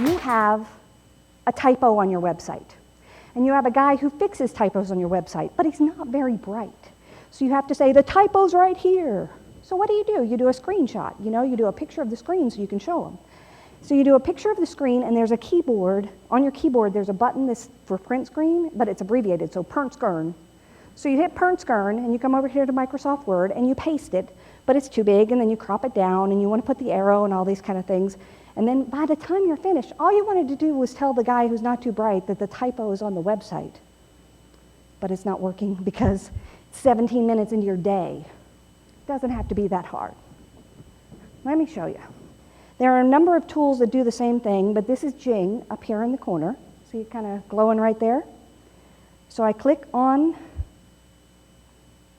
you have a typo on your website, and you have a guy who fixes typos on your website, but he's not very bright. So you have to say, the typo's right here. So what do? You do a screenshot. You do a picture of the screen so you can show them. So you do a picture of the screen, and there's a keyboard. On your keyboard, there's a button that's for print screen, but it's abbreviated, so print screen. So you hit print screen, and you come over here to Microsoft Word, and you paste it, but it's too big, and then you crop it down, and you want to put the arrow and all these kind of things. And then by the time you're finished, all you wanted to do was tell the guy who's not too bright that the typo is on the website. But it's not working because 17 minutes into your day. It doesn't have to be that hard. Let me show you. There are a number of tools that do the same thing, but this is Jing up here in the corner. See it kind of glowing right there? So I click on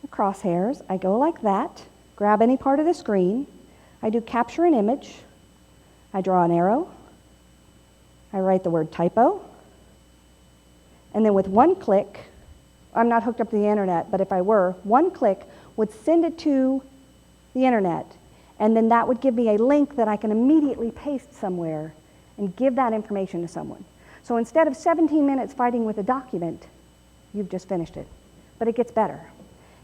the crosshairs. I go like that, grab any part of the screen. I do capture an image. I draw an arrow. I write the word typo. And then with one click, I'm not hooked up to the internet, but if I were, one click would send it to the internet. And then that would give me a link that I can immediately paste somewhere and give that information to someone. So instead of 17 minutes fighting with a document, you've just finished it. But it gets better.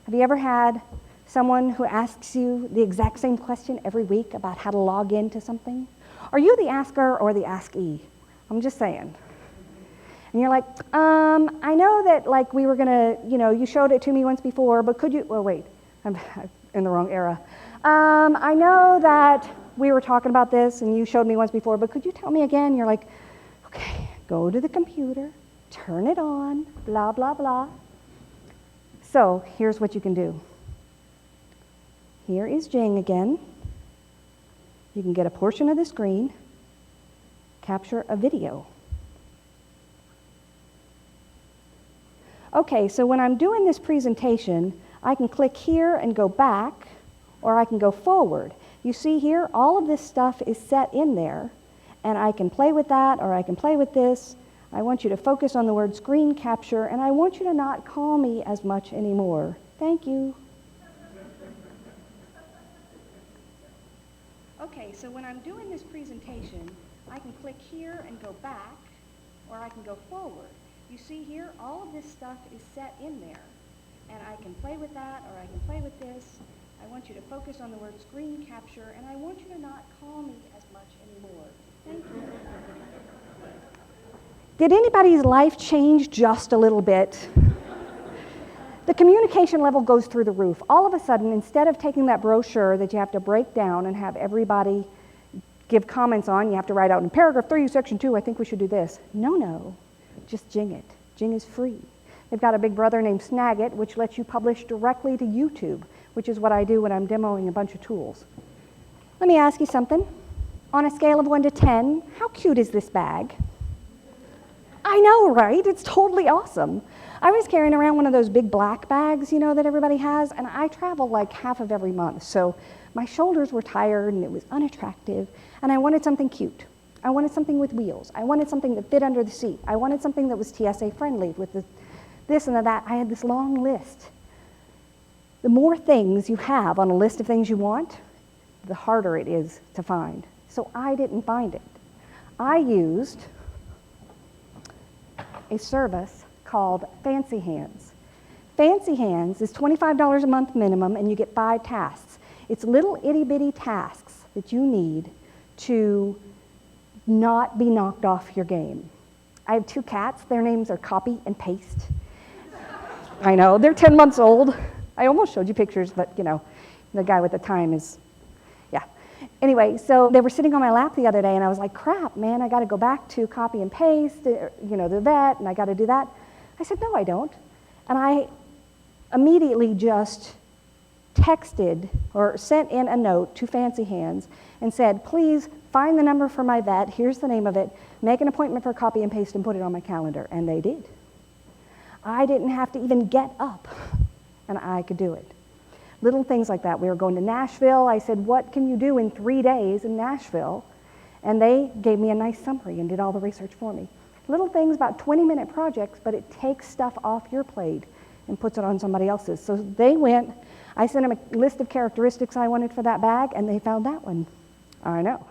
Have you ever had someone who asks you the exact same question every week about how to log into something? Are you the asker or the askee? I'm just saying. And you're like, I know that like we were gonna, you showed it to me once before, but could you, well wait, I'm in the wrong era. I know that we were talking about this and you showed me once before, but could you tell me again? You're like, okay, go to the computer, turn it on, blah, blah, blah. So here's what you can do. Here is Jing again. You can get a portion of the screen, capture a video. Okay, so when I'm doing this presentation, I can click here and go back, or I can go forward. You see here, all of this stuff is set in there, and I can play with that, or I can play with this. I want you to focus on the word screen capture, and I want you to not call me as much anymore. Thank you. Okay, so when I'm doing this presentation, I can click here and go back, or I can go forward. You see here, all of this stuff is set in there, and I can play with that, or I can play with this. I want you to focus on the word screen capture, and I want you to not call me as much anymore. Thank you. Did anybody's life change just a little bit? The communication level goes through the roof. All of a sudden, instead of taking that brochure that you have to break down and have everybody give comments on, you have to write out in paragraph 3, section 2, I think we should do this. No, just Jing it. Jing is free. They've got a big brother named Snagit, which lets you publish directly to YouTube, which is what I do when I'm demoing a bunch of tools. Let me ask you something. On a scale of 1 to 10, how cute is this bag? I know, right? It's totally awesome. I was carrying around one of those big black bags, that everybody has, and I travel like half of every month. So my shoulders were tired and it was unattractive, and I wanted something cute. I wanted something with wheels. I wanted something that fit under the seat. I wanted something that was TSA friendly with this and that. I had this long list. The more things you have on a list of things you want, the harder it is to find. So I didn't find it. I used a service called Fancy Hands. Fancy Hands is $25 a month minimum, and you get 5 tasks. It's little itty-bitty tasks that you need to not be knocked off your game. I have 2 cats. Their names are Copy and Paste. I know, they're 10 months old. I almost showed you pictures, but the guy with the time is, yeah. Anyway, so they were sitting on my lap the other day, and I was like, crap, man, I got to go back to Copy and Paste, the vet, and I got to do that. I said, no, I don't. And I immediately just texted or sent in a note to Fancy Hands and said, please find the number for my vet, here's the name of it, make an appointment for Copy and Paste and put it on my calendar. And they did. I didn't have to even get up, and I could do it. Little things like that. We were going to Nashville. I said, what can you do in 3 days in Nashville? And they gave me a nice summary and did all the research for me. Little things, about 20-minute projects, but it takes stuff off your plate and puts it on somebody else's. So they went, I sent them a list of characteristics I wanted for that bag, and they found that one. I know.